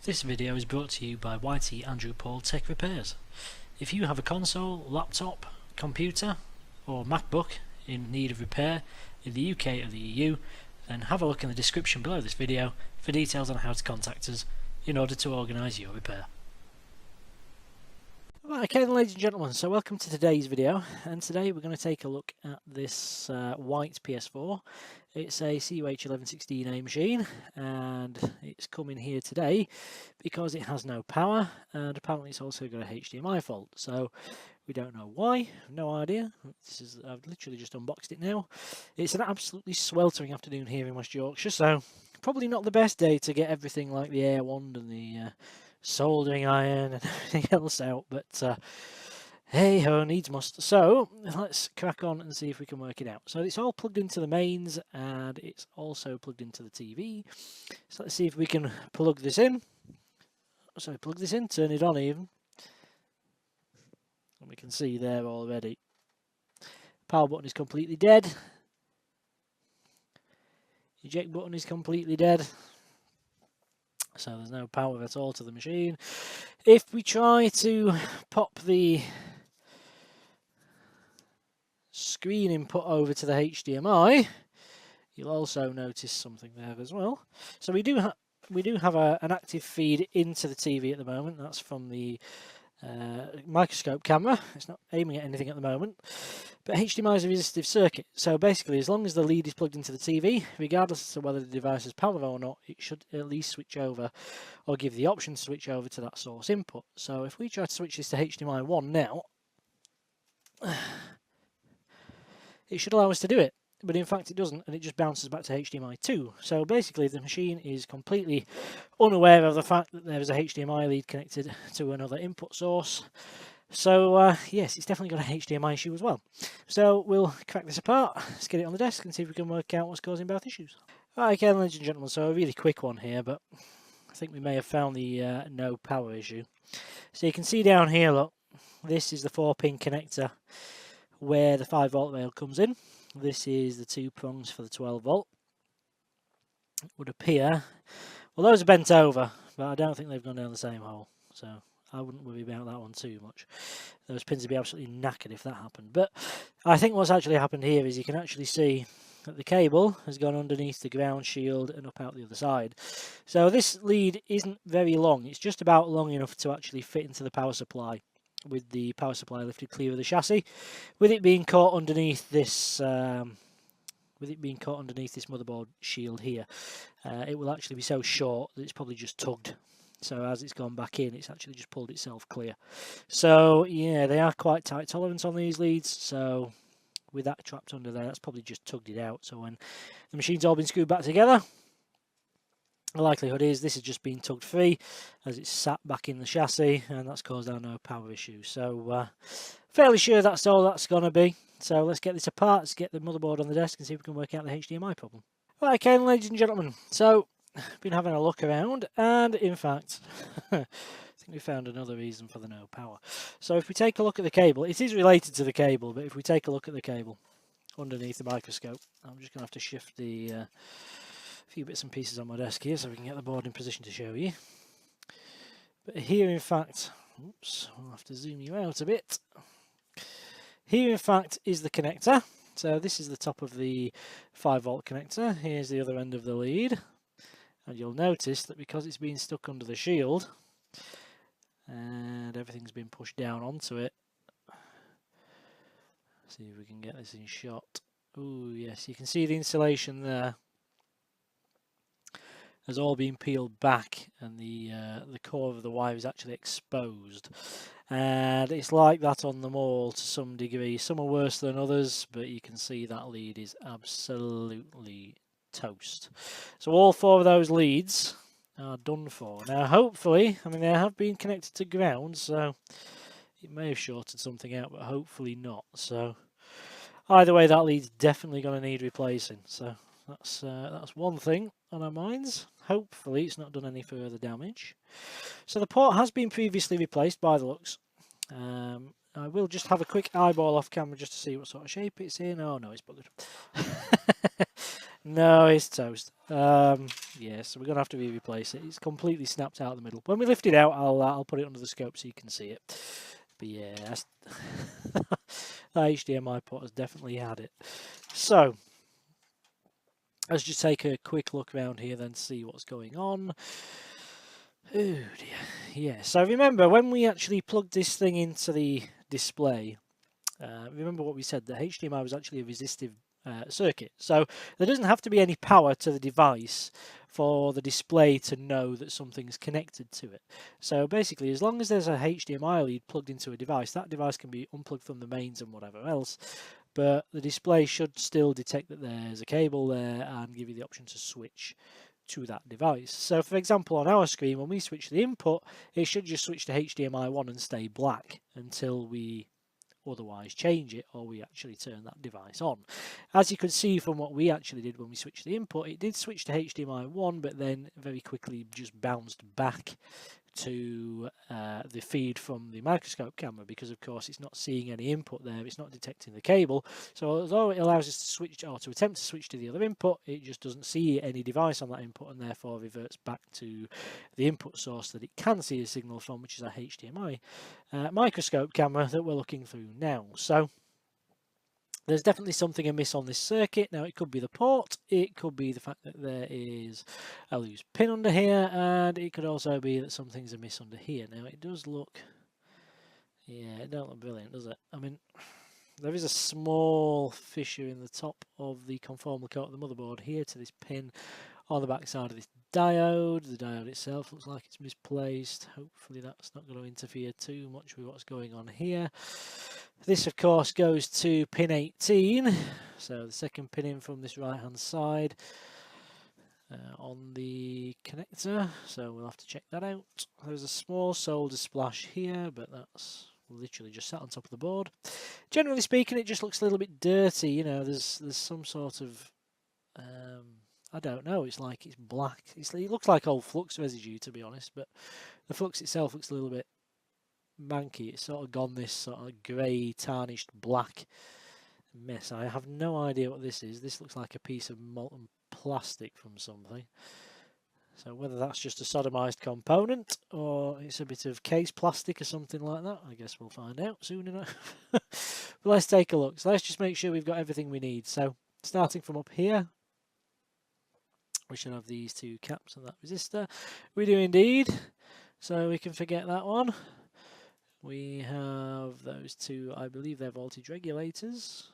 This video is brought to you by YTAndrewPaul Tech Repairs. If you have a console, laptop, computer or Macbook in need of repair in the UK or the EU, then have a look in the description below this video for details on how to contact us in order to organise your repair. Right, okay then, ladies and gentlemen, so welcome to today's video, and today we're going to take a look at this white PS4. It's a CUH-1116A machine, and it's coming here today because it has no power, and apparently it's also got a HDMI fault, so we don't know why, no idea. I've literally just unboxed it now. It's an absolutely sweltering afternoon here in West Yorkshire, so probably not the best day to get everything like the air wand and the soldering iron and everything else out, but hey ho, needs must. So let's crack on and see if we can work it out. So it's all plugged into the mains and it's also plugged into the TV. So let's see if we can plug this in. So plug this in, turn it on even, and we can see there already power button is completely dead, eject button is completely dead. So there's no power at all to the machine. If we try to pop the screen input over to the HDMI, you'll also notice something there as well. So we do have an active feed into the TV at the moment. That's from the microscope camera. It's not aiming at anything at the moment, but HDMI is a resistive circuit, so basically as long as the lead is plugged into the TV, regardless of whether the device has power or not, it should at least switch over or give the option to switch over to that source input. So if we try to switch this to HDMI 1 now, it should allow us to do it, but in fact it doesn't, and it just bounces back to HDMI 2. So basically the machine is completely unaware of the fact that there is a HDMI lead connected to another input source. So yes, it's definitely got a HDMI issue as well. So we'll crack this apart, let's get it on the desk and see if we can work out what's causing both issues. Right, okay, ladies and gentlemen, so a really quick one here, but I think we may have found the no power issue. So you can see down here, look, this is the 4-pin connector where the 5-volt rail comes in. This is the 2 prongs for the 12-volt. It would appear, well, those are bent over, but I don't think they've gone down the same hole, so I wouldn't worry about that one too much. Those pins would be absolutely knackered if that happened. But I think what's actually happened here is you can actually see that the cable has gone underneath the ground shield and up out the other side. So this lead isn't very long. It's just about long enough to actually fit into the power supply, with the power supply lifted clear of the chassis. With it being caught underneath this motherboard shield here, it will actually be so short that it's probably just tugged. So as it's gone back in, it's actually just pulled itself clear. So yeah, they are quite tight tolerance on these leads. So with that trapped under there, that's probably just tugged it out. So when the machine's all been screwed back together, the likelihood is this has just been tugged free as it's sat back in the chassis, and that's caused our no power issue. So fairly sure that's all that's going to be. So let's get this apart, let's get the motherboard on the desk and see if we can work out the HDMI problem. Right, okay, ladies and gentlemen, so been having a look around, and in fact I think we found another reason for the no power. So if we take a look at the cable, it is related to the cable, but if we take a look at the cable underneath the microscope, I'm just going to have to shift the few bits and pieces on my desk here so we can get the board in position to show you. But here in fact, oops, I'll have to zoom you out a bit. Here in fact is the connector. So this is the top of the 5-volt connector, here's the other end of the lead. And you'll notice that because it's been stuck under the shield and everything's been pushed down onto it, see if we can get this in shot. Oh yes, you can see the insulation there has all been peeled back, and the core of the wire is actually exposed. And it's like that on them all to some degree. Some are worse than others, but you can see that lead is absolutely toast. So all 4 of those leads are done for. Now hopefully, I mean, they have been connected to ground, so it may have shorted something out, but hopefully not. So either way, that lead's definitely going to need replacing. So that's one thing on our minds. Hopefully it's not done any further damage. So the port has been previously replaced by the looks. I will just have a quick eyeball off camera just to see what sort of shape it's in. Oh no, it's buggered. No, it's toast. Yeah, so we're gonna have to replace it. It's completely snapped out of the middle. When we lift it out, I'll put it under the scope so you can see it. But yeah, that HDMI port has definitely had it. So let's just take a quick look around here then to see what's going on. Oh dear. Yeah, so remember when we actually plugged this thing into the display, remember what we said, that HDMI was actually a resistive circuit. So there doesn't have to be any power to the device for the display to know that something's connected to it. So basically, as long as there's a HDMI lead plugged into a device, that device can be unplugged from the mains and whatever else, but the display should still detect that there's a cable there and give you the option to switch to that device. So for example, on our screen, when we switch the input, it should just switch to HDMI 1 and stay black until we otherwise change it or we actually turn that device on. As you can see from what we actually did when we switched the input, it did switch to HDMI 1 but then very quickly just bounced back to the feed from the microscope camera, because of course it's not seeing any input there, it's not detecting the cable. So although it allows us to switch or to attempt to switch to the other input, it just doesn't see any device on that input and therefore reverts back to the input source that it can see a signal from, which is a HDMI microscope camera that we're looking through now. So there's definitely something amiss on this circuit. Now, it could be the port, it could be the fact that there is a loose pin under here, and it could also be that something's amiss under here. Now, it does look, yeah, it don't look brilliant, does it? I mean, there is a small fissure in the top of the conformal coat of the motherboard here to this pin on the back side of this diode. The diode itself looks like it's misplaced. Hopefully that's not going to interfere too much with what's going on here. This of course goes to pin 18, so the second pin in from this right hand side on the connector, so we'll have to check that out. There's a small solder splash here, but that's literally just sat on top of the board. Generally speaking, it just looks a little bit dirty, you know, there's some sort of I don't know, it's like it's black. It looks like old flux residue, to be honest, but the flux itself looks a little bit manky. It's sort of gone this sort of grey, tarnished black mess. I have no idea what this is. This looks like a piece of molten plastic from something. So whether that's just a sodomized component or it's a bit of case plastic or something like that, I guess we'll find out soon enough. But let's take a look. So let's just make sure we've got everything we need. So starting from up here, we should have these two caps and that resistor. We do indeed, so we can forget that one. We have those two, I believe they're voltage regulators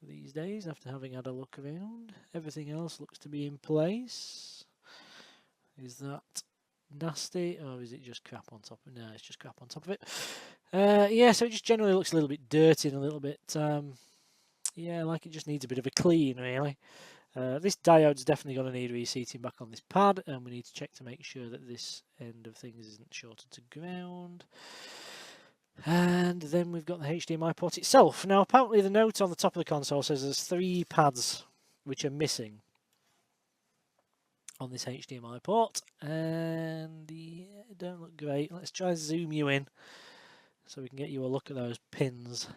these days, after having had a look around. Everything else looks to be in place. Is that nasty, or is it just crap on top of it? No, it's just crap on top of it. Yeah, so it just generally looks a little bit dirty and a little bit, yeah, like it just needs a bit of a clean, really. This diode's definitely going to need reseating back on this pad, and we need to check to make sure that this end of things isn't shorted to ground. And then we've got the HDMI port itself. Now, apparently the note on the top of the console says there's 3 pads which are missing on this HDMI port, and yeah, don't look great. Let's try and zoom you in so we can get you a look at those pins.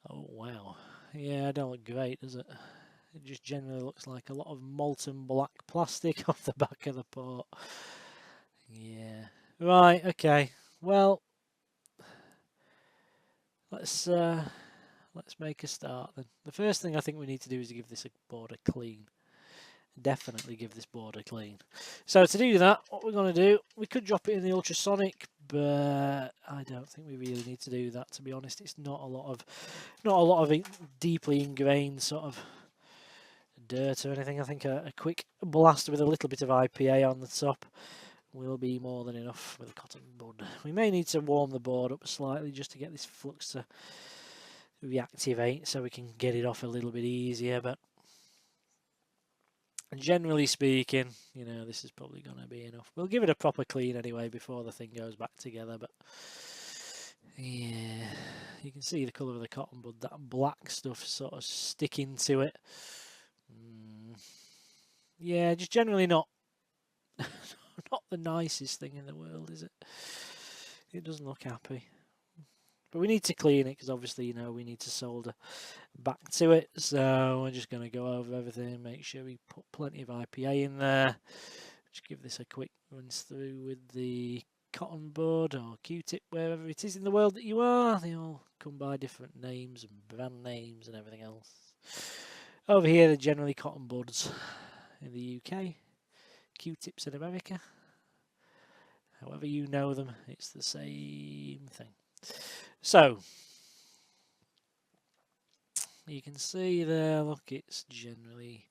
Oh wow, yeah, don't look great, does it? It just generally looks like a lot of molten black plastic off the back of the port. Yeah. Right, okay. Well, let's make a start then. The first thing I think we need to do is give this a board a clean. Definitely give this board a clean. So to do that, what we're going to do, we could drop it in the ultrasonic, but I don't think we really need to do that, to be honest. It's not a lot of deeply ingrained sort of dirt or anything. I think a quick blast with a little bit of IPA on the top will be more than enough with a cotton bud. We may need to warm the board up slightly just to get this flux to reactivate so we can get it off a little bit easier, but generally speaking, you know, this is probably going to be enough. We'll give it a proper clean anyway before the thing goes back together, but yeah, you can see the colour of the cotton bud, that black stuff sort of sticking to it. Yeah, just generally not not the nicest thing in the world, is it? It doesn't look happy. But we need to clean it because obviously, you know, we need to solder back to it. So we're just going to go over everything, make sure we put plenty of IPA in there. Just give this a quick rinse through with the cotton board or Q-tip, wherever it is in the world that you are. They all come by different names and brand names and everything else. Over here, they're generally cotton buds in the UK, Q-tips in America. However you know them, it's the same thing. So, you can see there, look, it's generally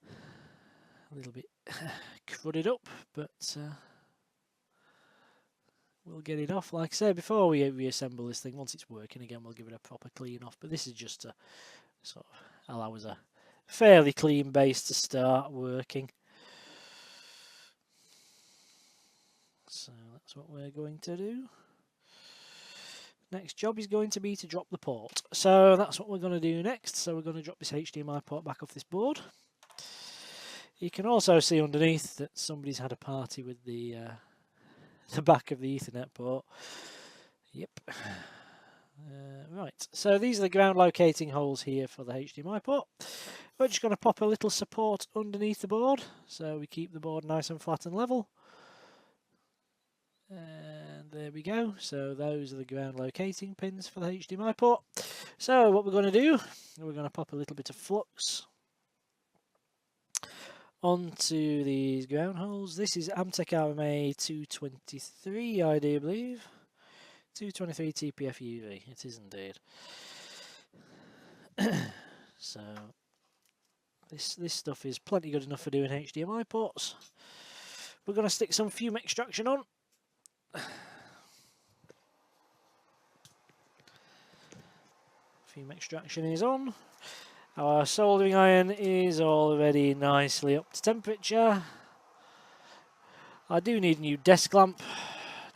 a little bit crudded up, but we'll get it off. Like I said, before we reassemble this thing, once it's working again, we'll give it a proper clean off. But this is just to sort of allow us a fairly clean base to start working. So that's what we're going to do. Next job is going to be to drop the port. So that's what we're going to do next. So we're going to drop this HDMI port back off this board. You can also see underneath that somebody's had a party with the back of the Ethernet port. Yep. Right, so these are the ground locating holes here for the HDMI port. We're just going to pop a little support underneath the board so we keep the board nice and flat and level. And there we go. So those are the ground locating pins for the HDMI port. So what we're going to do, we're going to pop a little bit of flux onto these ground holes. This is Amtech RMA 223, I do believe. 223 TPF UV. It is indeed. So this stuff is plenty good enough for doing HDMI ports. We're going to stick some fume extraction on. Fume extraction is on. Our soldering iron is already nicely up to temperature. I do need a new desk lamp,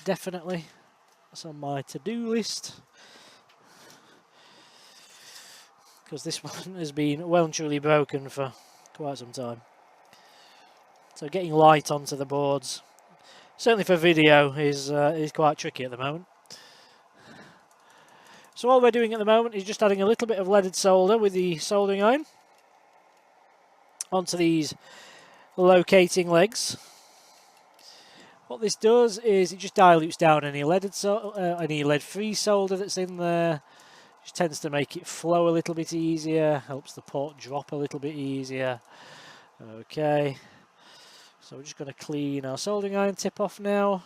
definitely. That's on my to-do list. Because this one has been well and truly broken for quite some time. So getting light onto the boards, certainly for video, is quite tricky at the moment. So all we're doing at the moment is just adding a little bit of leaded solder with the soldering iron onto these locating legs. What this does is it just dilutes down any lead-free solder that's in there. Just tends to make it flow a little bit easier, helps the port drop a little bit easier. Okay, so we're just going to clean our soldering iron tip off now.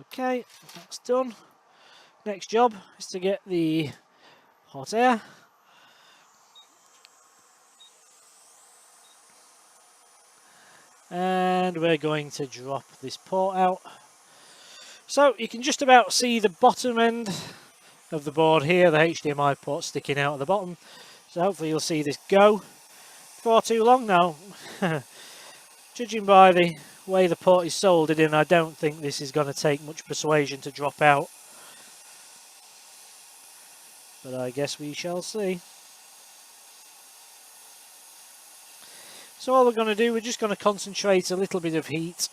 Okay, that's done. Next job is to get the hot air. And we're going to drop this port out. So you can just about see the bottom end of the board here, the HDMI port sticking out at the bottom. So hopefully you'll see this go before too long now. Judging by the way the port is soldered in, I don't think this is going to take much persuasion to drop out. But I guess we shall see. So all we're going to do, we're just going to concentrate a little bit of heat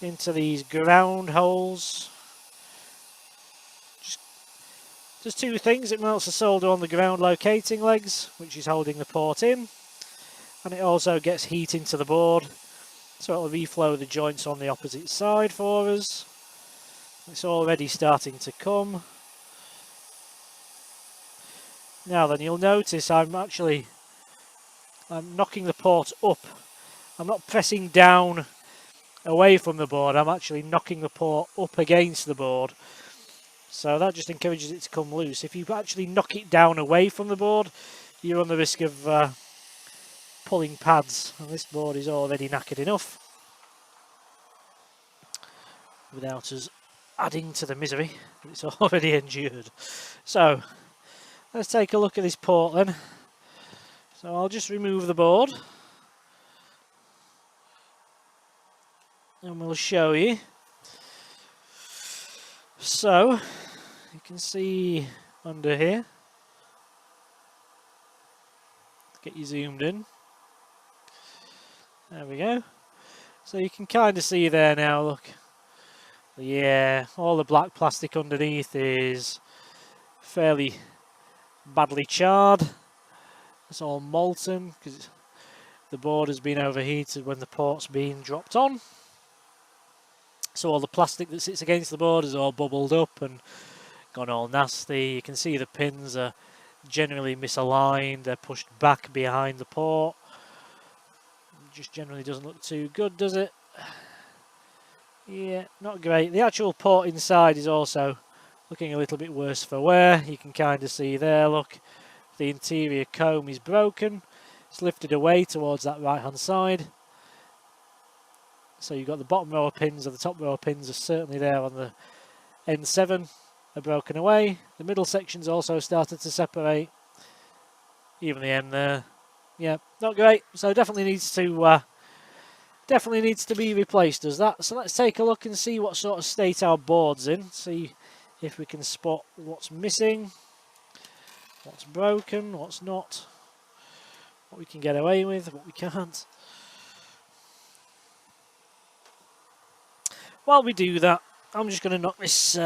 into these ground holes. Just two things. It melts the solder on the ground locating legs, which is holding the port in. And it also gets heat into the board, so it'll reflow the joints on the opposite side for us. It's already starting to come. Now then, you'll notice I'm knocking the port up. I'm not pressing down away from the board, I'm actually knocking the port up against the board. So that just encourages it to come loose. If you actually knock it down away from the board, you run the risk of pulling pads. And this board is already knackered enough without us adding to the misery that it's already endured. So let's take a look at this port then. So I'll just remove the board and we'll show you. So you can see under here, get you zoomed in, there we go. So you can kind of see there now, look, Yeah, all the black plastic underneath is fairly badly charred. It's all molten because the board has been overheated when the port's been dropped on. So all the plastic that sits against the board is all bubbled up and gone all nasty. You can see the pins are generally misaligned. They're pushed back behind the port. Just generally doesn't look too good, does it? Yeah, not great. The actual port inside is also looking a little bit worse for wear. You can kind of see there, look, the interior comb is broken. It's lifted away towards that right hand side. So you've got the bottom row of pins, or the top row of pins are certainly there on the N7, are broken away. The middle section's also started to separate. Even the end there. Yeah, not great. So definitely needs to be replaced, does that? So let's take a look and see what sort of state our board's in. See if we can spot what's missing, what's broken, what's not, what we can get away with, what we can't. While we do that, I'm just going to knock this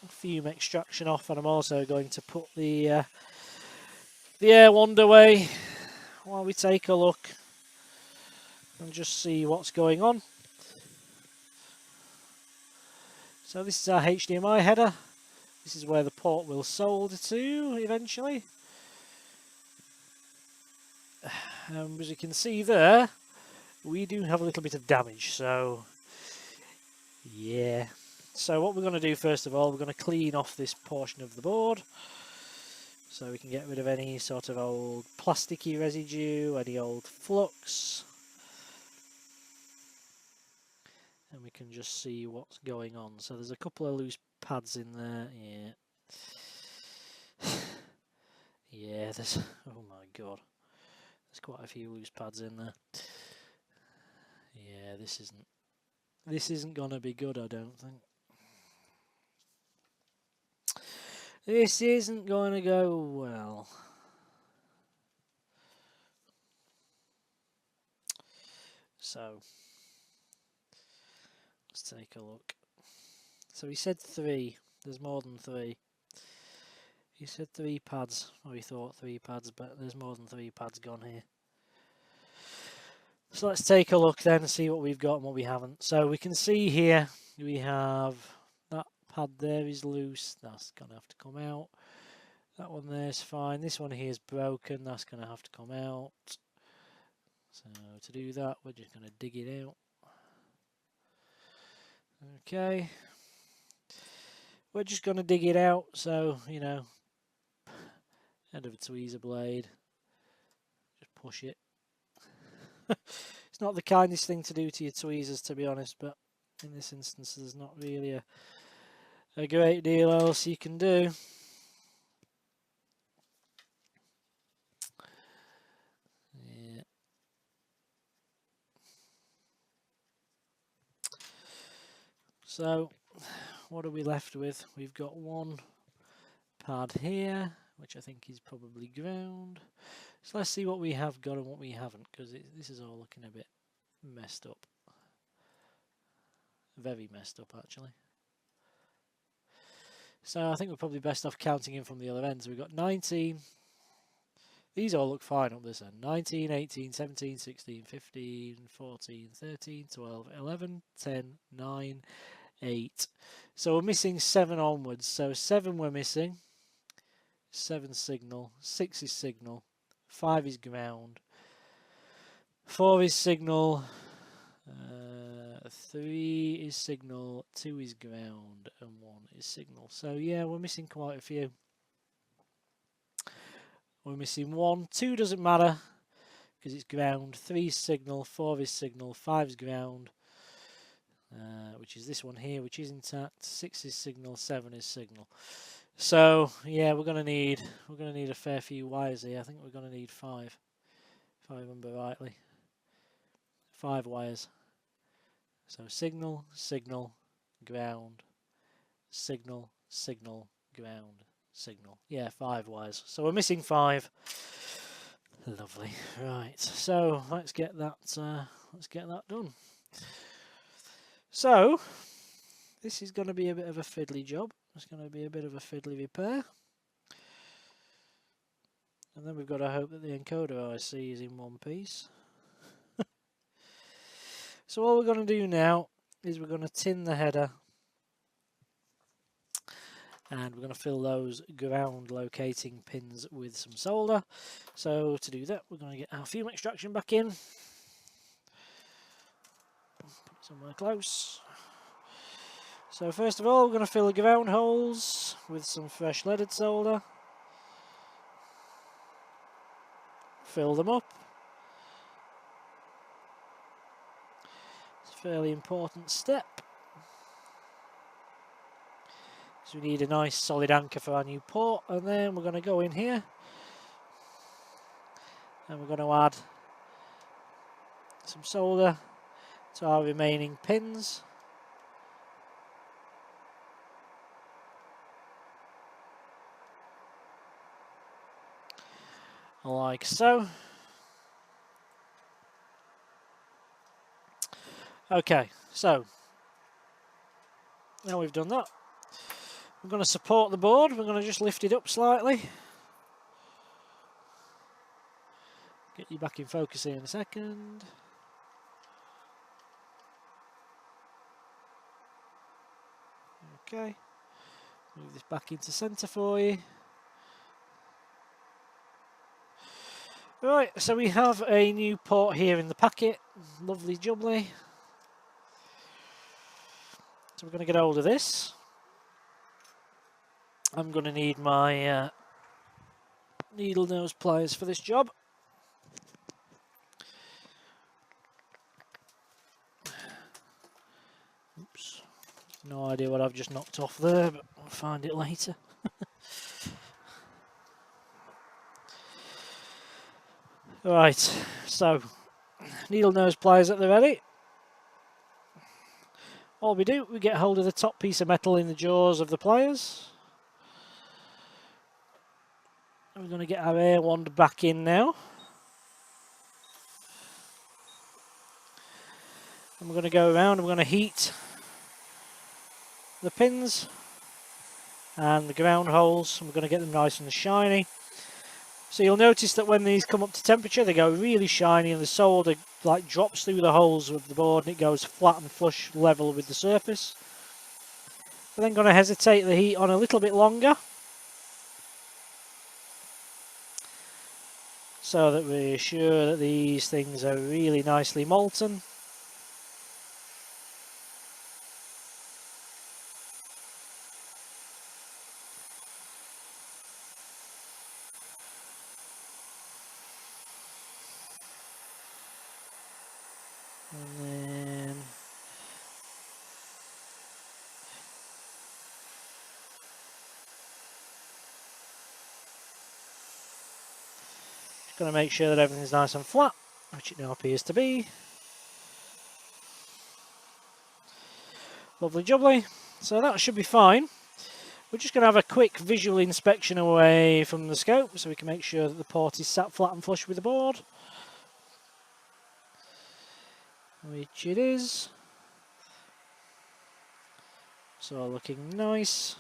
fume extraction off, and I'm also going to put the air wand away while we take a look and just see what's going on. So this is our HDMI header. This is where the port will solder to eventually. As you can see there, we do have a little bit of damage, so yeah. So what we're going to do first of all, we're going to clean off this portion of the board so we can get rid of any sort of old plasticky residue, any old flux, and we can just see what's going on. So there's a couple of loose pads in there. Yeah, there's, oh my god, there's quite a few loose pads in there. Yeah, this isn't gonna be good, I don't think. This isn't going to go well. So let's take a look. So he said 3. There's more than 3. He said 3 pads, or he thought 3 pads, but there's more than 3 pads gone here. So let's take a look then and see what we've got and what we haven't. So we can see here we have that pad there is loose. That's going to have to come out. That one there is fine. This one here is broken. That's going to have to come out. So to do that, we're just going to dig it out. Okay. We're just going to dig it out. So, you know, end of a tweezer blade. Just push it. It's not the kindest thing to do to your tweezers, to be honest, but in this instance there's not really a great deal else you can do. Yeah. So what are we left with? We've got one pad here, which I think is probably ground. So let's see what we have got and what we haven't, because this is all looking a bit messed up. Very messed up, actually. So I think we're probably best off counting in from the other end. So we've got 19. These all look fine up this end. 19, 18, 17, 16, 15, 14, 13, 12, 11, 10, 9, 8. So we're missing 7 onwards. So 7 we're missing. 7 signal. 6 is signal. 5 is ground. 4 is signal. 3 is signal. 2 is ground. And 1 is signal. So yeah, we're missing quite a few. We're missing 1. 2 doesn't matter because it's ground. 3 is signal. 4 is signal. 5 is ground. Which is this one here, which is intact. 6 is signal. 7 is signal. So yeah, we're gonna need a fair few wires here. I think we're gonna need 5, if I remember rightly. 5 wires. So signal, signal, ground, signal, signal, ground, signal. Yeah, 5 wires. So we're missing 5. Lovely. Right. So let's get that done. So This is going to be a bit of a fiddly job. It's going to be a bit of a fiddly repair. And then we've got to hope that the encoder IC is in one piece. So all we're going to do now is we're going to tin the header. And we're going to fill those ground locating pins with some solder. So to do that, we're going to get our fume extraction back in. Put it somewhere close. So first of all, we're going to fill the ground holes with some fresh leaded solder. Fill them up. It's a fairly important step. So we need a nice solid anchor for our new port, and then we're going to go in here and we're going to add some solder to our remaining pins. Like so. Okay, so now we've done that, we're going to support the board. We're going to just lift it up slightly. Get you back in focus here in a second. Okay, move this back into centre for you. Right, so we have a new port here in the packet. Lovely jubbly. So we're going to get hold of this. I'm going to need my needle nose pliers for this job. Oops, no idea what I've just knocked off there, but I'll find it later. Right, so needle nose pliers at the ready. All we do, we get hold of the top piece of metal in the jaws of the pliers. And we're going to get our air wand back in now. And we're going to go around and we're going to heat the pins and the ground holes. And we're going to get them nice and shiny. So you'll notice that when these come up to temperature, they go really shiny and the solder like drops through the holes of the board and it goes flat and flush level with the surface. We're then going to hesitate the heat on a little bit longer, so that we're sure that these things are really nicely molten. And then just going to make sure that everything's nice and flat, which it now appears to be. Lovely jubbly. So that should be fine. We're just going to have a quick visual inspection away from the scope so we can make sure that the port is sat flat and flush with the board. Which it is. So looking nice.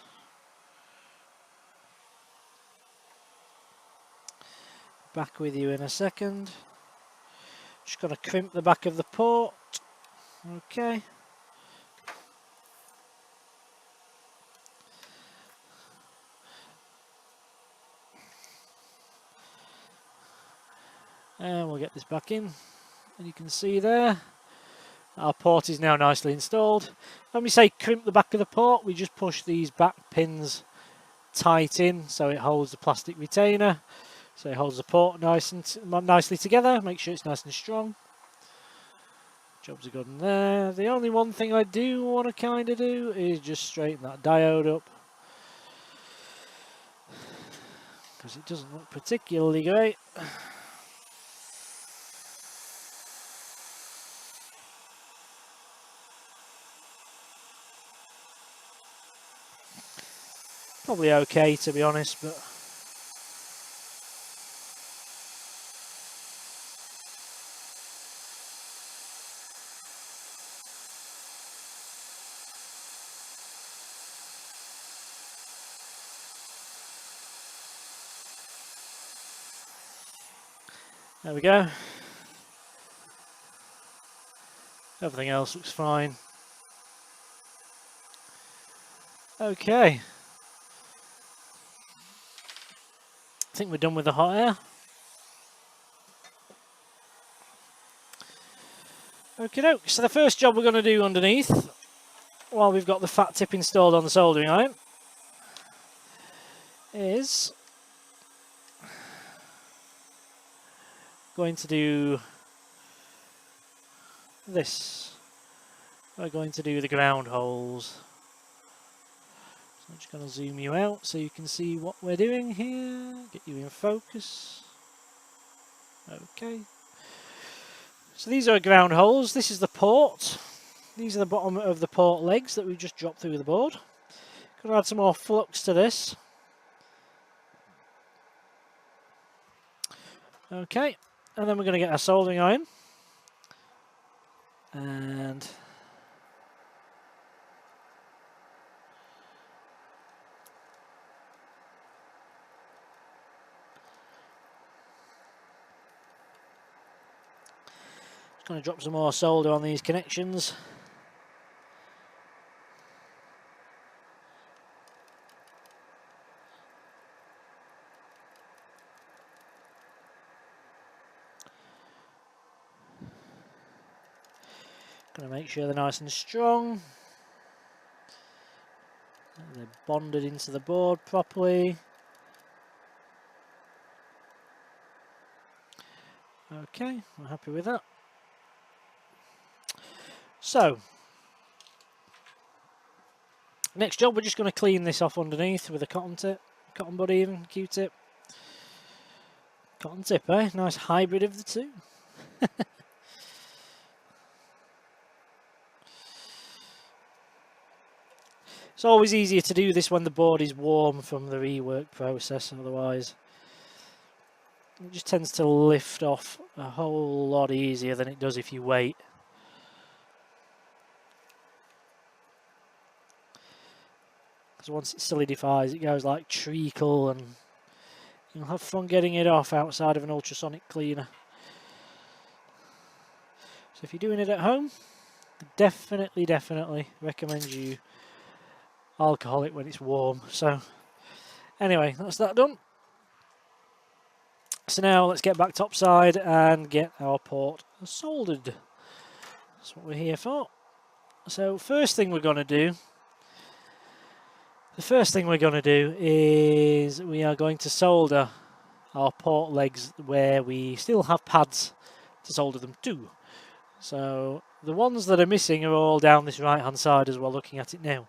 Back with you in a second. Just going to crimp the back of the port. Okay. And we'll get this back in. And you can see there, our port is now nicely installed. When we say crimp the back of the port, we just push these back pins tight in so it holds the plastic retainer. So it holds the port nicely together, make sure it's nice and strong. Jobs are good in there. The only one thing I do want to kind of do is just straighten that diode up, because it doesn't look particularly great. Probably okay, to be honest, but There we go. Everything else looks fine. Okay. I think we're done with the hot air. Okie doke. So the first job we're going to do underneath, while we've got the fat tip installed on the soldering iron, is going to do this. We're going to do the ground holes. So I'm just going to zoom you out so you can see what we're doing here. Get you in focus. Okay. So these are ground holes. This is the port. These are the bottom of the port legs that we just dropped through the board. Going to add some more flux to this. Okay. And then we're going to get our soldering iron. And going to drop some more solder on these connections. Going to make sure they're nice and strong. And they're bonded into the board properly. Okay, we're happy with that. So, next job, we're just going to clean this off underneath with a cotton tip, cotton bud even, Q-tip. Cotton tip, eh? Nice hybrid of the two. It's always easier to do this when the board is warm from the rework process, otherwise it just tends to lift off a whole lot easier than it does if you wait. Because once it solidifies, it goes like treacle, and you'll have fun getting it off outside of an ultrasonic cleaner. So if you're doing it at home, definitely recommend you alcohol it when it's warm. So anyway, that's that done. So now let's get back topside and get our port soldered. That's what we're here for. So first thing we're going to do, is we are going to solder our port legs where we still have pads to solder them to. So the ones that are missing are all down this right hand side as well, looking at it now.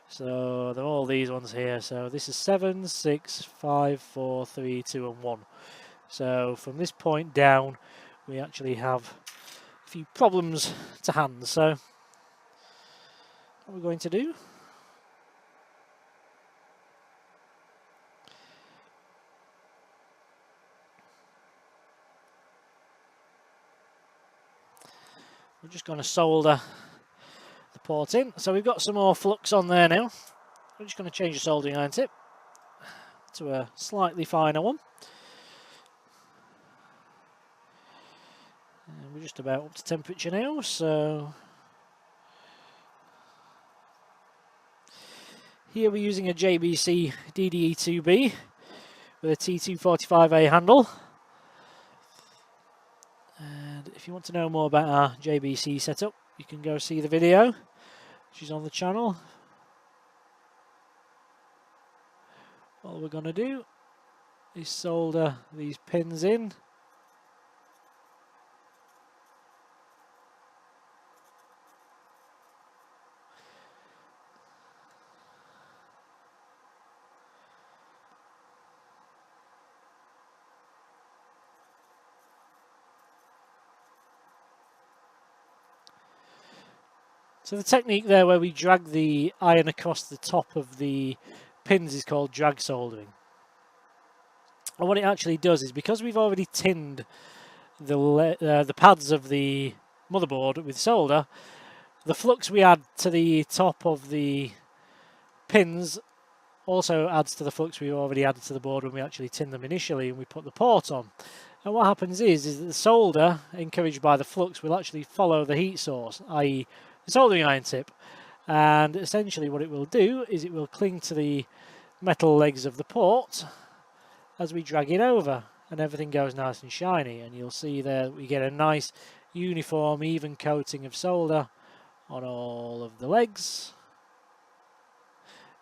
So they're all these ones here. So this is 7, 6, 5, 4, 3, 2 and 1. So from this point down we actually have a few problems to hand. So what we're going to do, we're just going to solder the port in. So we've got some more flux on there now. We're just going to change the soldering iron tip to a slightly finer one. And we're just about up to temperature now, so here we're using a JBC DDE2B with a T245A handle. And if you want to know more about our JBC setup, you can go see the video, which is on the channel. All we're going to do is solder these pins in. So the technique there where we drag the iron across the top of the pins is called drag soldering. And what it actually does is, because we've already tinned the pads of the motherboard with solder, the flux we add to the top of the pins also adds to the flux we already added to the board when we actually tinned them initially and we put the port on. And what happens is that the solder, encouraged by the flux, will actually follow the heat source, i.e. the soldering iron tip. And essentially what it will do is it will cling to the metal legs of the port as we drag it over, and everything goes nice and shiny. And you'll see there that we get a nice uniform even coating of solder on all of the legs,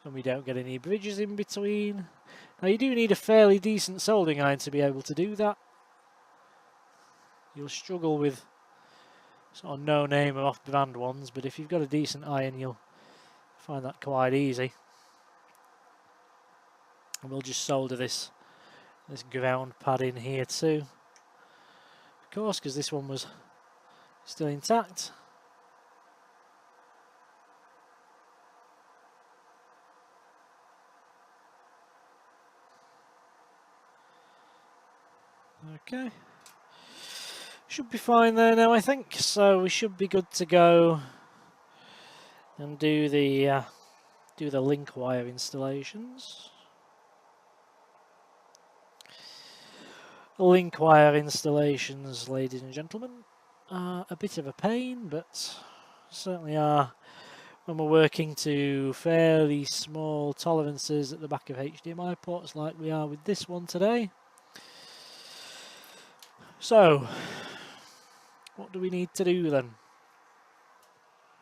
and we don't get any bridges in between. Now you do need a fairly decent soldering iron to be able to do that. You'll struggle with sort of no name or off brand ones, but if you've got a decent iron you'll find that quite easy. And we'll just solder this ground pad in here too, of course, because this one was still intact. Okay, should be fine there now, I think. So we should be good to go and do the link wire installations. Link wire installations, ladies and gentlemen, are a bit of a pain, but certainly are when we're working to fairly small tolerances at the back of HDMI ports like we are with this one today. So, what do we need to do then?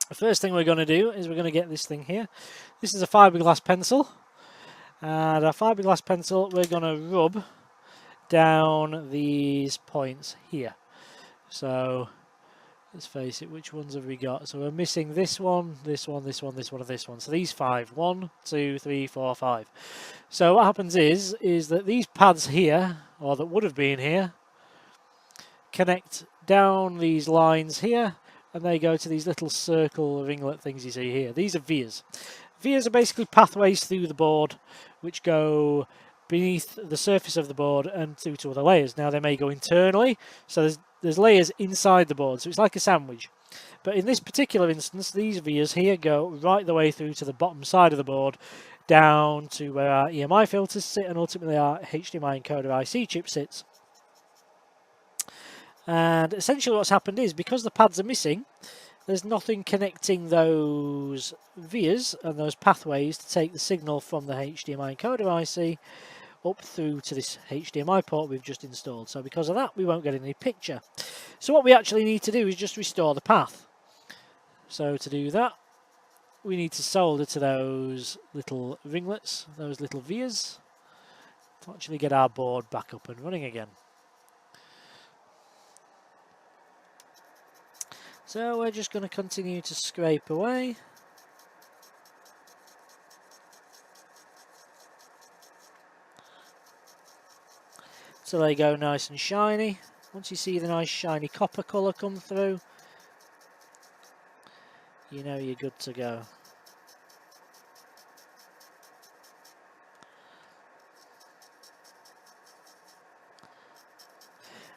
The first thing we're going to do is we're going to get this thing here. This is a fiberglass pencil, and our fiberglass pencil we're going to rub down these points here. So let's face it, which ones have we got? So we're missing this one, this one, this one, this one, and this one. So these 5. 1, 2, 3, 4, 5. So what happens is that these pads here, or that would have been here, connect down these lines here, and they go to these little circle ringlet things you see here. These are vias. Vias are basically pathways through the board which go beneath the surface of the board and through to other layers. Now they may go internally, so there's layers inside the board, so it's like a sandwich. But in this particular instance, these vias here go right the way through to the bottom side of the board, down to where our EMI filters sit and ultimately our HDMI encoder IC chip sits. And essentially what's happened is, because the pads are missing, there's nothing connecting those vias and those pathways to take the signal from the HDMI encoder IC up through to this HDMI port we've just installed. So because of that, we won't get any picture. So what we actually need to do is just restore the path. So to do that, we need to solder to those little ringlets, those little vias, to actually get our board back up and running again. So we're just going to continue to scrape away. So they go nice and shiny. Once you see the nice shiny copper colour come through, you know you're good to go.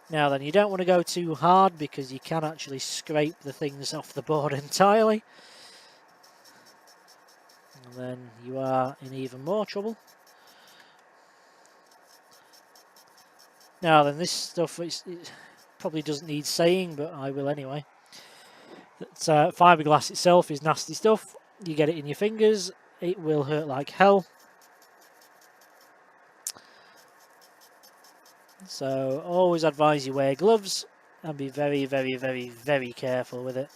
Now then, you don't want to go too hard because you can actually scrape the things off the board entirely. And then you are in even more trouble. Now then, this stuff it probably doesn't need saying, but I will anyway. That fiberglass itself is nasty stuff. You get it in your fingers, it will hurt like hell. So always advise you wear gloves and be very, very, very, very careful with it.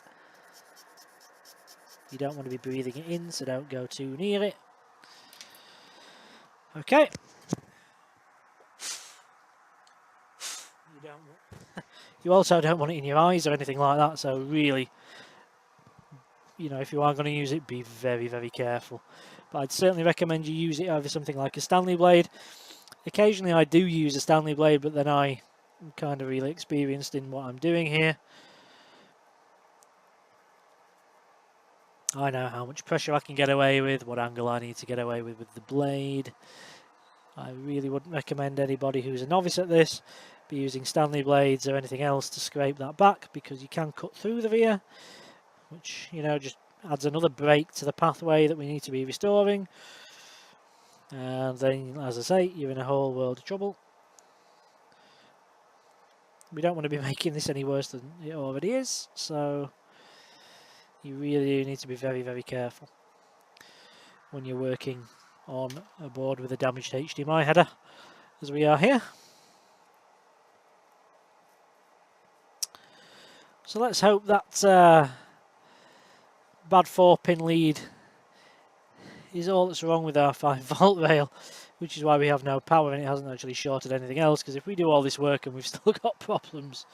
You don't want to be breathing it in, so don't go too near it. Okay. You also don't want it in your eyes or anything like that, so really, you know, if you are going to use it, be very, very careful. But I'd certainly recommend you use it over something like a Stanley blade. Occasionally I do use a Stanley blade, but then I'm kind of really experienced in what I'm doing here. I know how much pressure I can get away with, what angle I need to get away with the blade. I really wouldn't recommend anybody who's a novice at this be using Stanley blades or anything else to scrape that back, because you can cut through the via, which, you know, just adds another break to the pathway that we need to be restoring. And then, as I say, you're in a whole world of trouble. We don't want to be making this any worse than it already is, so you really need to be very, very careful when you're working on a board with a damaged HDMI header, as we are here. So let's hope that bad 4-pin lead is all that's wrong with our 5-volt rail, which is why we have no power and it hasn't actually shorted anything else, because if we do all this work and we've still got problems,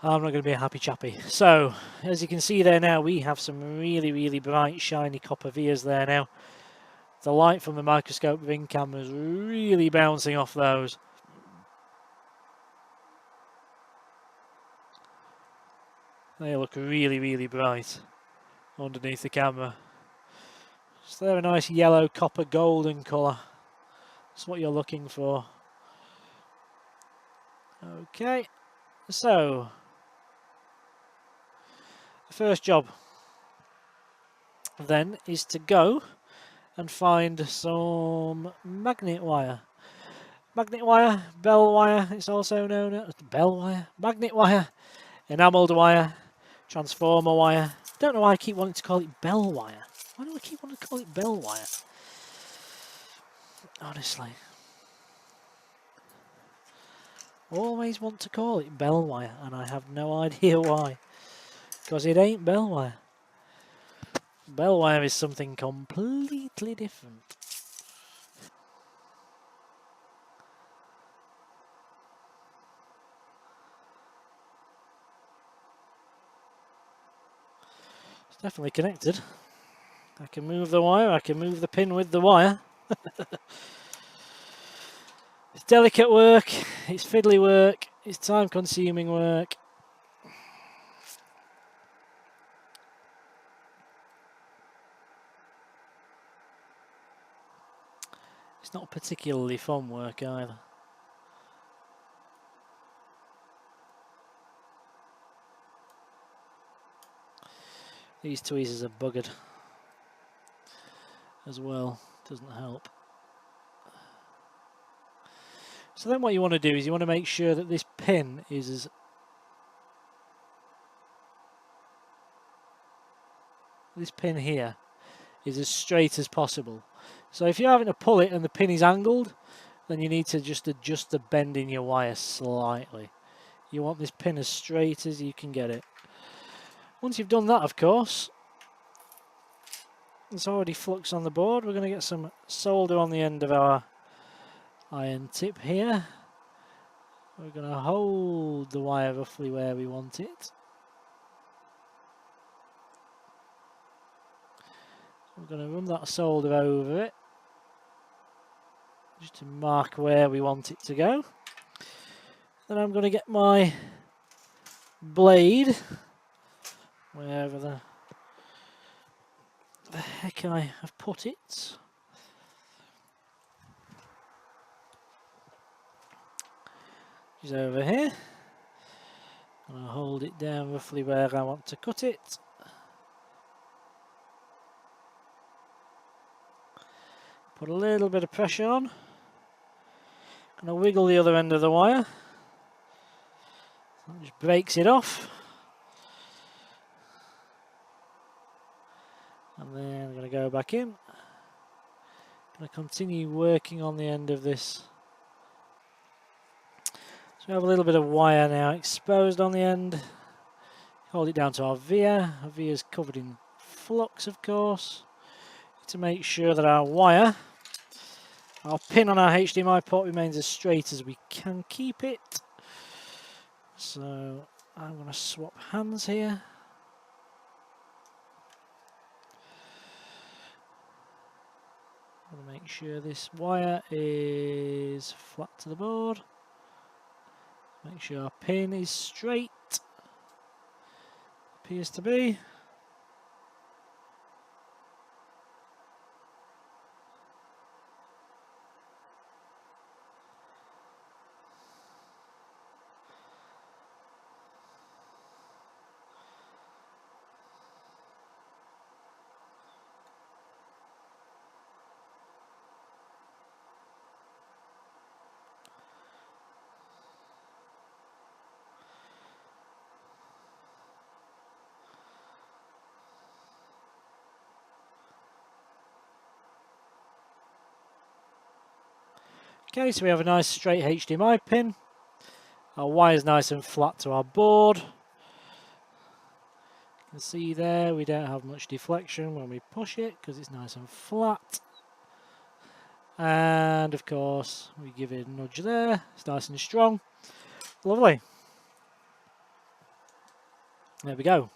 I'm not going to be a happy chappy. So, as you can see there now, we have some really, really bright, shiny copper vias there now. The light from the microscope ring camera is really bouncing off those. They look really, really bright underneath the camera. So they're a nice yellow, copper, golden colour. That's what you're looking for. Okay, so the first job then is to go and find some magnet wire. Magnet wire, bell wire, it's also known as bell wire, magnet wire, enamelled wire, transformer wire. Don't know why I keep wanting to call it bell wire. Why do I keep wanting to call it bell wire? Honestly. Always want to call it bell wire, and I have no idea why. Because it ain't bell wire. Bell wire is something completely different. It's definitely connected. I can move the wire, I can move the pin with the wire. It's delicate work, it's fiddly work, it's time-consuming work. It's not particularly fun work either. These tweezers are buggered as well, doesn't help. So then what you want to do is you want to make sure that this pin is as this pin here is as straight as possible. So if you're having to pull it and the pin is angled, then you need to just adjust the bend in your wire slightly. You want this pin as straight as you can get it. Once you've done that, of course, there's already flux on the board. We're going to get some solder on the end of our iron tip here. We're going to hold the wire roughly where we want it. We're going to run that solder over it, just to mark where we want it to go. Then I'm going to get my blade, wherever the heck I have put it. It's over here. And I'll hold it down roughly where I want to cut it. Put a little bit of pressure on. And I'll wiggle the other end of the wire. That just breaks it off. And then I'm going to go back in. I'm going to continue working on the end of this. So we have a little bit of wire now exposed on the end. Hold it down to our via. Our via is covered in flux, of course, to make sure that our wire, our pin on our HDMI port, remains as straight as we can keep it. So I'm going to swap hands here. I'm going to make sure this wire is flat to the board. Make sure our pin is straight. Appears to be. Okay, so we have a nice straight HDMI pin. Our wire's nice and flat to our board. You can see there we don't have much deflection when we push it because it's nice and flat. And of course we give it a nudge there, it's nice and strong. Lovely. There we go.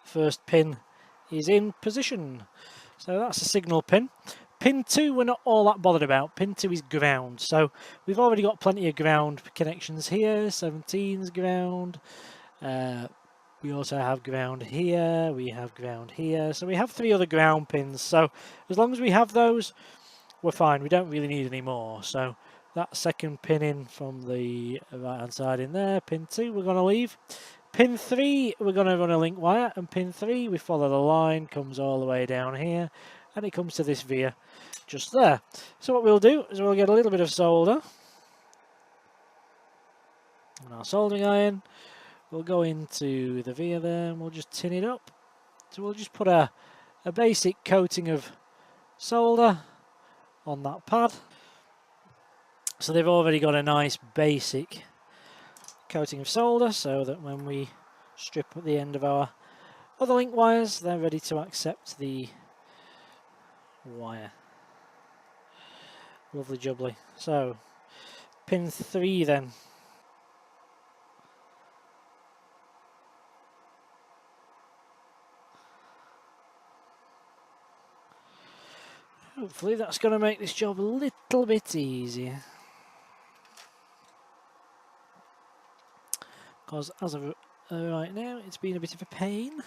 First pin is in position. So that's a signal pin. Pin 2 we're not all that bothered about. Pin 2 is ground. So we've already got plenty of ground connections here. 17's ground. We also have ground here. We have ground here. So we have 3 other ground pins. So as long as we have those, we're fine. We don't really need any more. So that second pin in from the right hand side in there. Pin 2 we're going to leave. Pin 3 we're going to run a link wire. And pin 3 we follow the line. Comes all the way down here. And it comes to this via just there. So what we'll do is we'll get a little bit of solder on our soldering iron. We'll go into the via there and we'll just tin it up. So we'll just put a basic coating of solder on that pad. So they've already got a nice basic coating of solder so that when we strip at the end of our other link wires, they're ready to accept the wire. Lovely jubbly. So pin 3 then. Hopefully that's going to make this job a little bit easier. Because as of right now it's been a bit of a pain.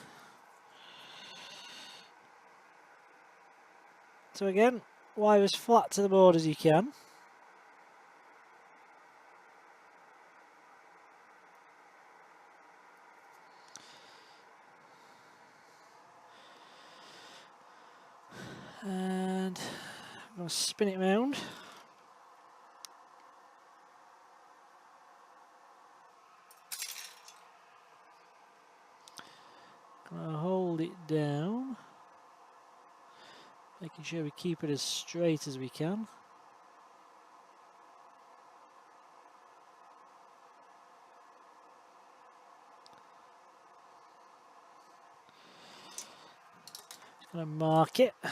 So again, wire as flat to the board as you can. And I'm going to spin it round. Going to hold it down. Making sure we keep it as straight as we can. Just going to mark it. Get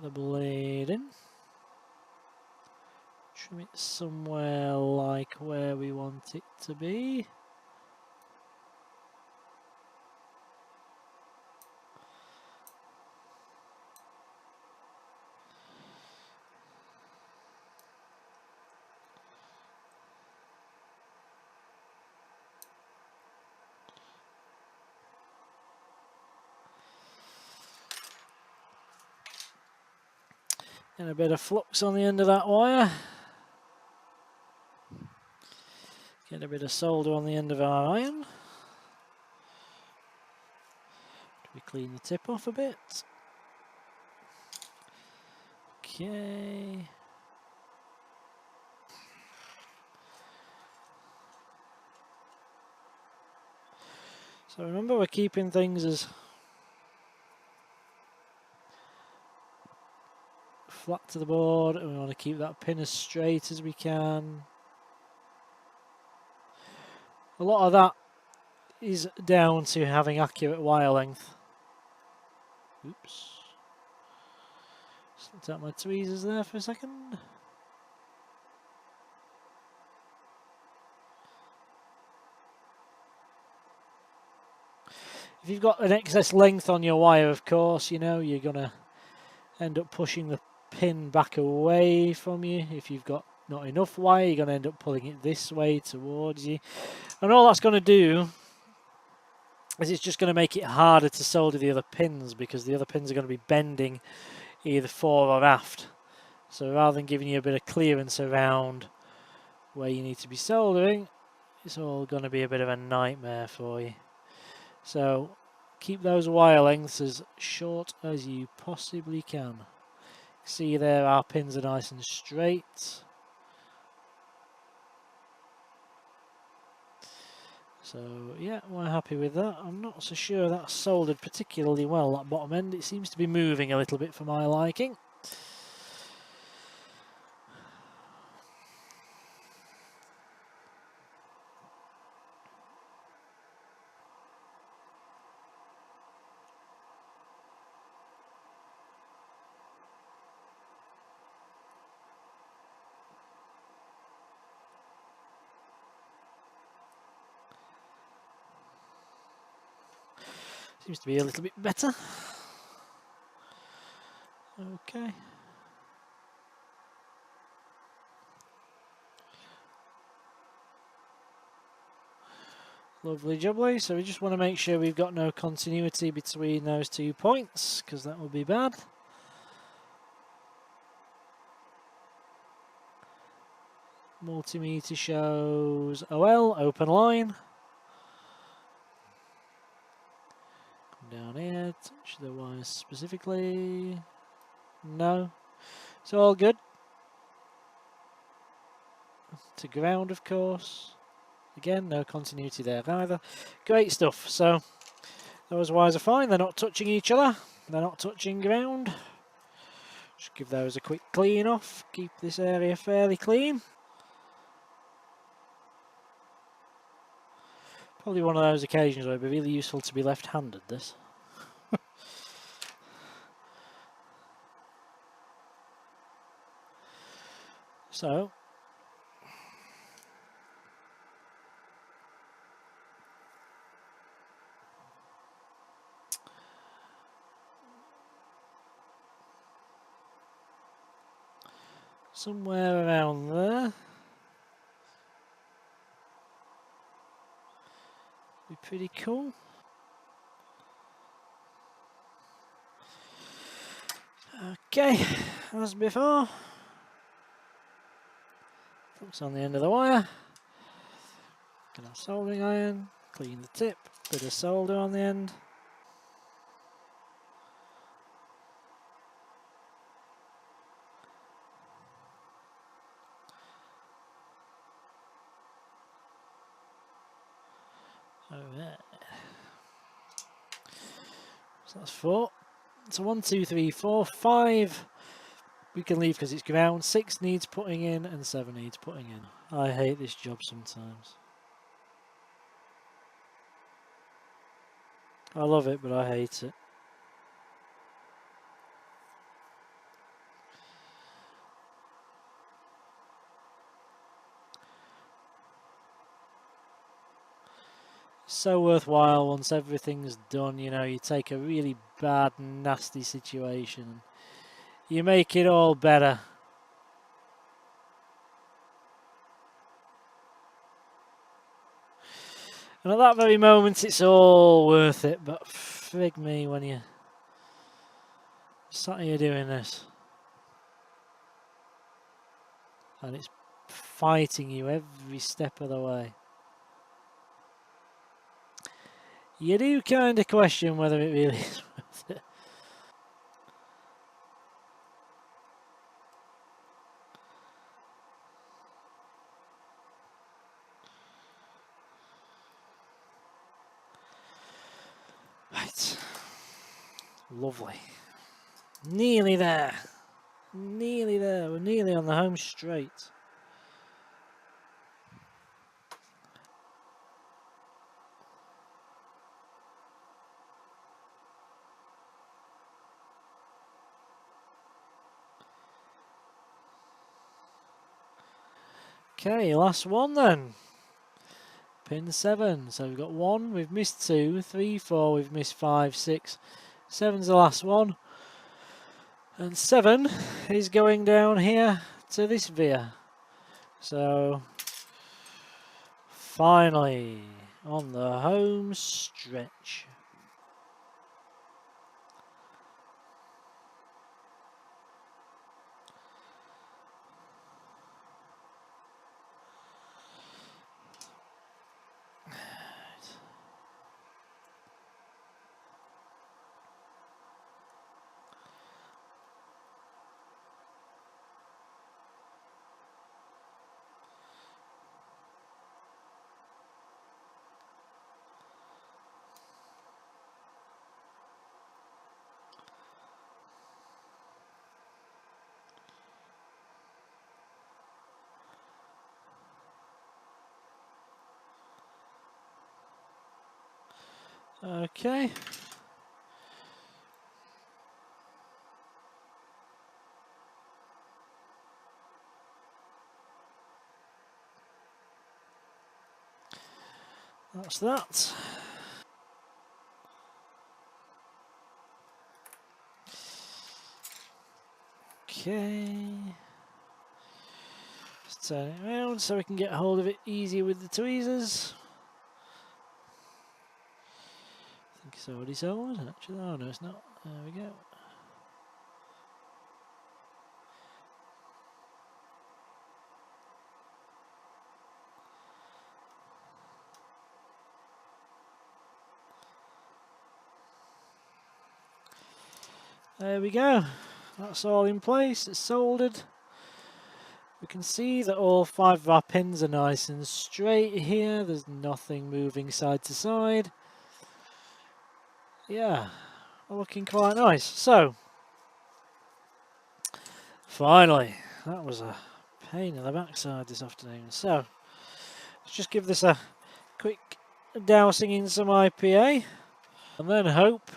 the blade in. Trim it somewhere like where we want it to be. And a bit of flux on the end of that wire. Get a bit of solder on the end of our iron. We clean the tip off a bit. Okay. So remember, we're keeping things as flat to the board, and we want to keep that pin as straight as we can. A lot of that is down to having accurate wire length. Oops. Just looked at my tweezers there for a second. If you've got an excess length on your wire, of course, you know, you're going to end up pushing the pin back away from you. If you've got not enough wire, you're going to end up pulling it this way towards you. And all that's going to do is it's just going to make it harder to solder the other pins, because the other pins are going to be bending either fore or aft. So rather than giving you a bit of clearance around where you need to be soldering, it's all going to be a bit of a nightmare for you. So keep those wire lengths as short as you possibly can. See there, our pins are nice and straight. So yeah, we're happy with that. I'm not so sure that's soldered particularly well, that bottom end. It seems to be moving a little bit for my liking. Seems to be a little bit better. Okay. Lovely jubbly. So we just want to make sure we've got no continuity between those 2 points, because that would be bad. Multimeter shows OL, open line. Come down here, touch the wires specifically. No. It's all good. To ground, of course. Again, no continuity there either. Great stuff. So those wires are fine. They're not touching each other. They're not touching ground. Just give those a quick clean off. Keep this area fairly clean. Probably one of those occasions where it'd be really useful to be left-handed, this. So, somewhere around there. Be pretty cool. Okay, as before. Focus on the end of the wire. Get a soldering iron, clean the tip, bit of solder on the end. Alright. So that's 4. So 1, 2, 3, 4, 5 we can leave because it's ground. 6 needs putting in and 7 needs putting in. I hate this job sometimes. I love it, but I hate it. So worthwhile once everything's done. You know, you take a really bad, nasty situation, you make it all better. And at that very moment, it's all worth it. But frig me when you sat here doing this, and it's fighting you every step of the way. You do kind of question whether it really is worth it. Right. Lovely. Nearly there. Nearly there. We're nearly on the home straight. Okay, last one then. Pin 7. So we've got 1, we've missed 2, 3, 4, we've missed 5, 6. 7's the last one. And 7 is going down here to this via. So finally on the home stretch. Okay. That's that. Okay. Just turn it around so we can get hold of it easier with the tweezers. I think it's already sold, actually. Oh no, it's not. There we go. There we go. That's all in place. It's soldered. We can see that all 5 of our pins are nice and straight here. There's nothing moving side to side. Yeah, looking quite nice. So, finally, that was a pain in the backside this afternoon. So, let's just give this a quick dousing in some IPA and then hope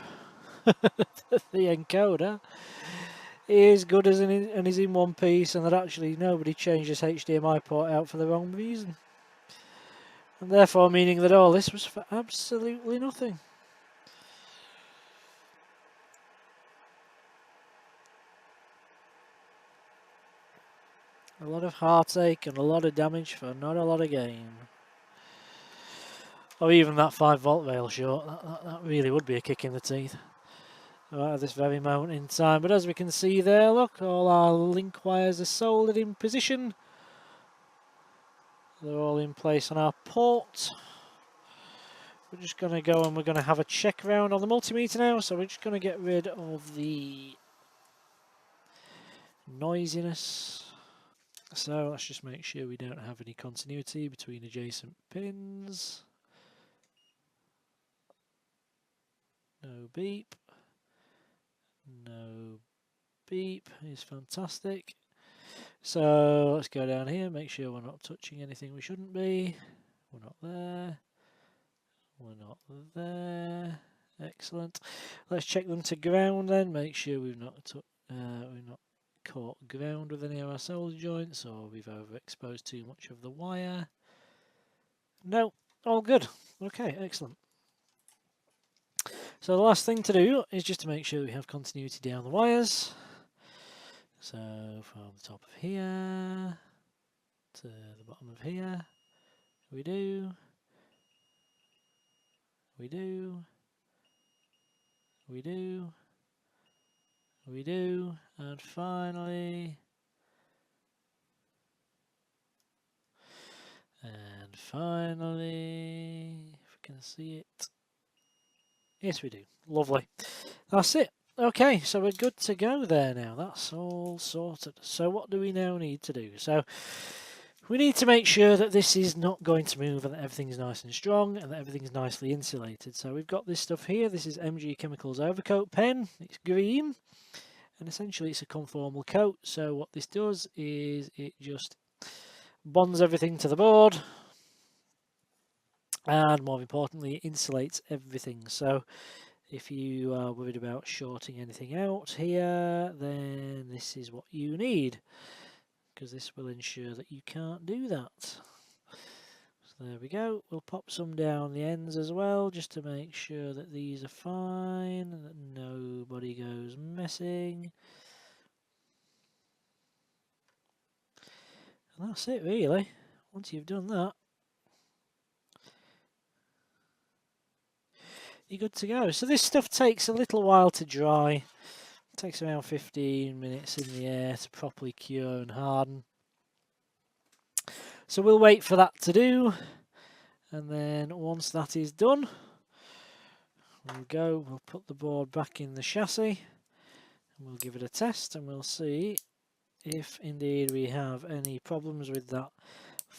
that the encoder is good as and is in one piece, and that actually nobody changed this HDMI port out for the wrong reason, and therefore meaning that all this was for absolutely nothing. A lot of heartache and a lot of damage for not a lot of gain. Or even that 5-volt rail short, that really would be a kick in the teeth right at this very moment in time. But as we can see there, look, all our link wires are soldered in position. They're all in place on our port. We're just going to go and we're going to have a check around on the multimeter now. So we're just going to get rid of the noisiness. So let's just make sure we don't have any continuity between adjacent pins. No beep. No beep is fantastic. So let's go down here, make sure we're not touching anything we shouldn't be. We're not there. We're not there. Excellent. Let's check them to ground then. Make sure we've not caught ground with any of our solder joints, or we've overexposed too much of the wire. No, all good. Okay, excellent. So the last thing to do is just to make sure we have continuity down the wires. So from the top of here to the bottom of here, we do, we do, we do, we do, and finally, if we can see it. Yes, we do. Lovely. That's it. Okay, so we're good to go there now. That's all sorted. So what do we now need to do? So we need to make sure that this is not going to move and that everything's nice and strong and that everything's nicely insulated. So we've got this stuff here. This is MG Chemicals Overcoat Pen. It's green and essentially it's a conformal coat. So what this does is it just bonds everything to the board. And more importantly, it insulates everything. So if you are worried about shorting anything out here, then this is what you need, because this will ensure that you can't do that. So there we go. We'll pop some down the ends as well, just to make sure that these are fine and that nobody goes missing. And that's it really. Once you've done that, you're good to go. So this stuff takes a little while to dry. It takes around 15 minutes in the air to properly cure and harden. So we'll wait for that to do, and then once that is done, we'll put the board back in the chassis and we'll give it a test, and we'll see if indeed we have any problems with that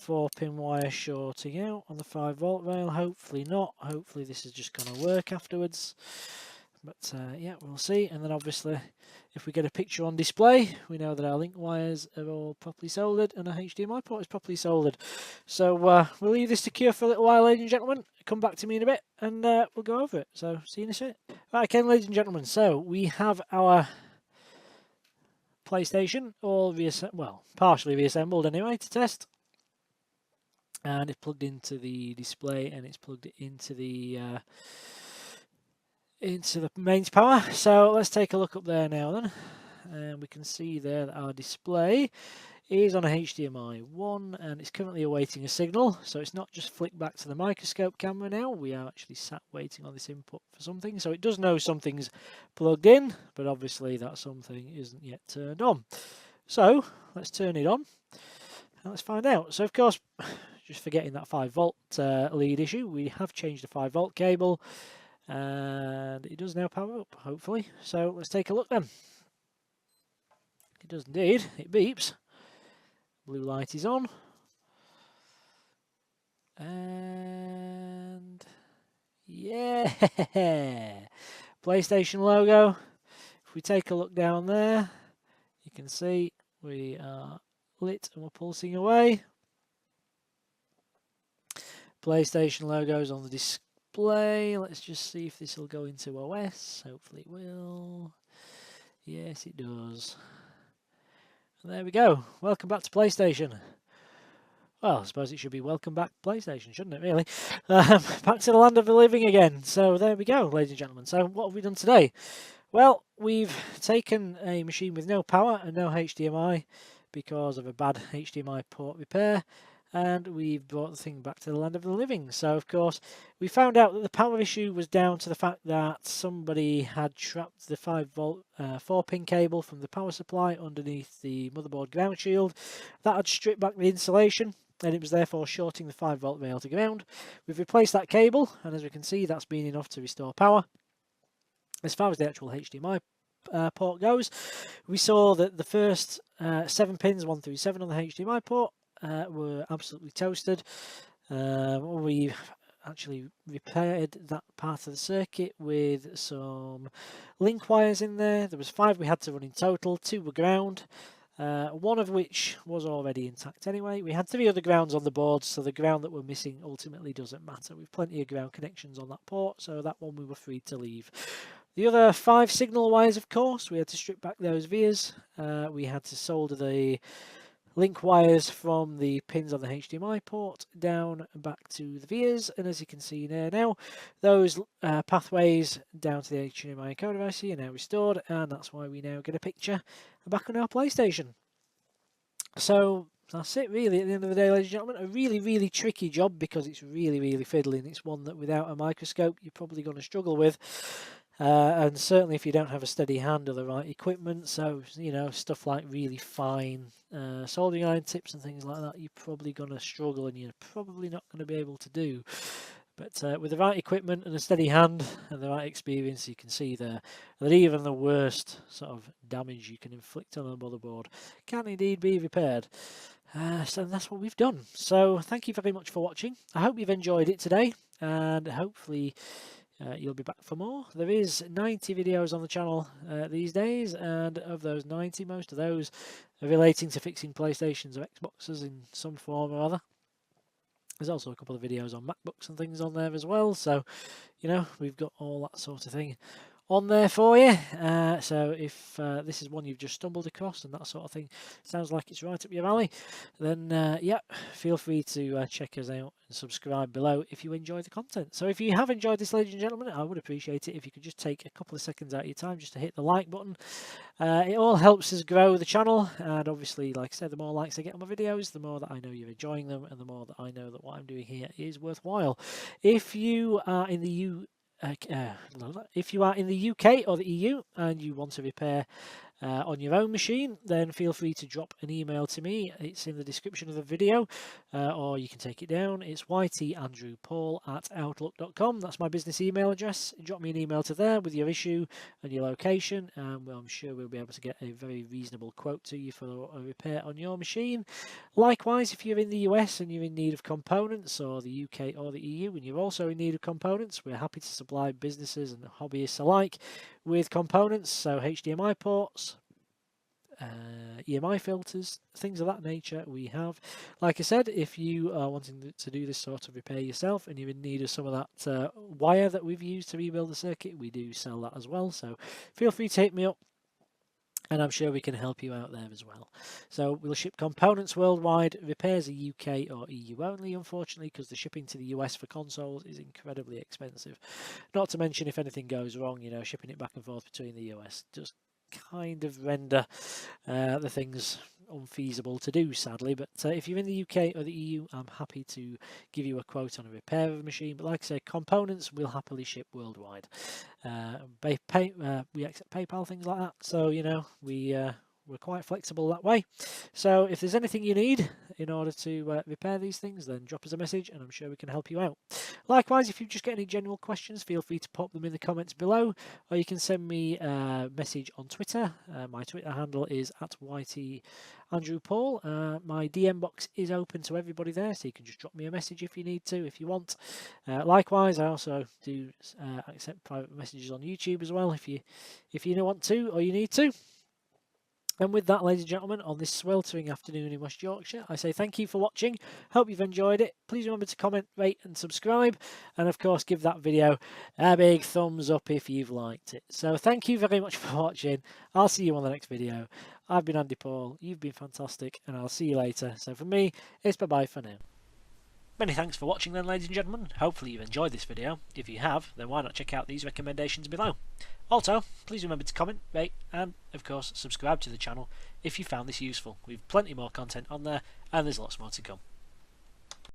4-pin wire shorting out on the 5-volt rail. Hopefully not. Hopefully this is just going to work afterwards. But yeah, we'll see. And then obviously, if we get a picture on display, we know that our link wires are all properly soldered and our HDMI port is properly soldered. So we'll leave this to cure for a little while, ladies and gentlemen. Come back to me in a bit and we'll go over it. So see you in a sec. Right, okay, ladies and gentlemen. So we have our PlayStation all partially reassembled anyway to test. And it's plugged into the display and it's plugged into the mains power. So let's take a look up there now then. and we can see there that our display is on a HDMI 1 and it's currently awaiting a signal, so it's not just flicked back to the microscope camera now, we are actually sat waiting on this input for something, so it does know something's plugged in, but obviously that something isn't yet turned on. So let's turn it on and let's find out. So of course, just forgetting that 5-volt lead issue, we have changed the 5-volt cable and it does now power up, hopefully. So let's take a look then. It does indeed, it beeps. Blue light is on. And yeah, PlayStation logo. If we take a look down there, you can see we are lit and we're pulsing away. PlayStation logos on the display. Let's just see if this will go into OS. Hopefully it will. Yes, it does. And there we go. Welcome back to PlayStation. Well, I suppose it should be welcome back PlayStation, shouldn't it, really? Back to the land of the living again. So there we go, ladies and gentlemen. So what have we done today? Well, we've taken a machine with no power and no HDMI because of a bad HDMI port repair, and we've brought the thing back to the land of the living. So, of course, we found out that the power issue was down to the fact that somebody had trapped the 5-volt 4-pin cable from the power supply underneath the motherboard ground shield. That had stripped back the insulation, and it was therefore shorting the 5-volt rail to ground. We've replaced that cable, and as we can see, that's been enough to restore power. As far as the actual HDMI port goes, we saw that the first 7 pins, 1 through 7 on the HDMI port, were absolutely toasted. We actually repaired that part of the circuit with some link wires in there. There was 5 we had to run in total, 2 were ground, one of which was already intact anyway. We had 3 other grounds on the board, so the ground that we're missing ultimately doesn't matter. We've plenty of ground connections on that port, so that one we were free to leave. The other 5 signal wires, of course, we had to strip back those vias. We had to solder the link wires from the pins on the HDMI port down and back to the vias, and as you can see there now, those pathways down to the HDMI encoder IC are now restored, and that's why we now get a picture back on our PlayStation. So that's it really at the end of the day, ladies and gentlemen. A really tricky job because it's really fiddling. It's one that without a microscope you're probably going to struggle with. And certainly if you don't have a steady hand or the right equipment, so you know, stuff like really fine soldering iron tips and things like that, you're probably going to struggle and you're probably not going to be able to do. But with the right equipment and a steady hand and the right experience, you can see there that even the worst sort of damage you can inflict on a motherboard can indeed be repaired. So that's what we've done. So thank you very much for watching. I hope you've enjoyed it today, and hopefully you'll be back for more. There is 90 videos on the channel these days, and of those 90, most of those are relating to fixing PlayStations or Xboxes in some form or other. There's also a couple of videos on Macbooks and things on there as well, so you know, we've got all that sort of thing on there for you. So if this is one you've just stumbled across and that sort of thing sounds like it's right up your alley, then yeah, feel free to check us out and subscribe below if you enjoy the content. So if you have enjoyed this, ladies and gentlemen, I would appreciate it if you could just take a couple of seconds out of your time just to hit the like button. It all helps us grow the channel, and obviously, like I said, the more likes I get on my videos, the more that I know you're enjoying them, and the more that I know that what I'm doing here is worthwhile. If you are in the if you are in the UK or the EU and you want to repair on your own machine, then feel free to drop an email to me. It's in the description of the video, or you can take it down. It's YTAndrewPaul@outlook.com. That's my business email address. Drop me an email to there with your issue and your location, and I'm sure we'll be able to get a very reasonable quote to you for a repair on your machine. Likewise, if you're in the US and you're in need of components, or the UK or the EU and you're also in need of components, we're happy to supply businesses and hobbyists alike with components, so HDMI ports, EMI filters, things of that nature we have. Like I said, if you are wanting to do this sort of repair yourself and you're in need of some of that wire that we've used to rebuild the circuit, we do sell that as well, so feel free to hit me up and I'm sure we can help you out there as well. So we'll ship components worldwide. Repairs are UK or EU only, unfortunately, because the shipping to the US for consoles is incredibly expensive. Not to mention, if anything goes wrong, you know, shipping it back and forth between the US just kind of render the things unfeasible to do, sadly. But if you're in the UK or the EU, I'm happy to give you a quote on a repair of a machine. But like I say, components will happily ship worldwide. We accept PayPal, things like that. So you know, we're quite flexible that way. So if there's anything you need in order to repair these things, then drop us a message and I'm sure we can help you out. Likewise, if you just get any general questions, feel free to pop them in the comments below, or you can send me a message on Twitter. My Twitter handle is @YTAndrewPaul. My DM box is open to everybody there, so you can just drop me a message if you need to, if you want. Likewise, I also do accept private messages on YouTube as well, if you want to or you need to. And with that, ladies and gentlemen, on this sweltering afternoon in West Yorkshire, I say thank you for watching. Hope you've enjoyed it. Please remember to comment, rate and subscribe. And of course, give that video a big thumbs up if you've liked it. So thank you very much for watching. I'll see you on the next video. I've been Andy Paul. You've been fantastic. And I'll see you later. So from me, it's bye-bye for now. Many thanks for watching then, ladies and gentlemen. Hopefully you've enjoyed this video. If you have, then why not check out these recommendations below. Also, please remember to comment, rate and, of course, subscribe to the channel if you found this useful. We've plenty more content on there and there's lots more to come.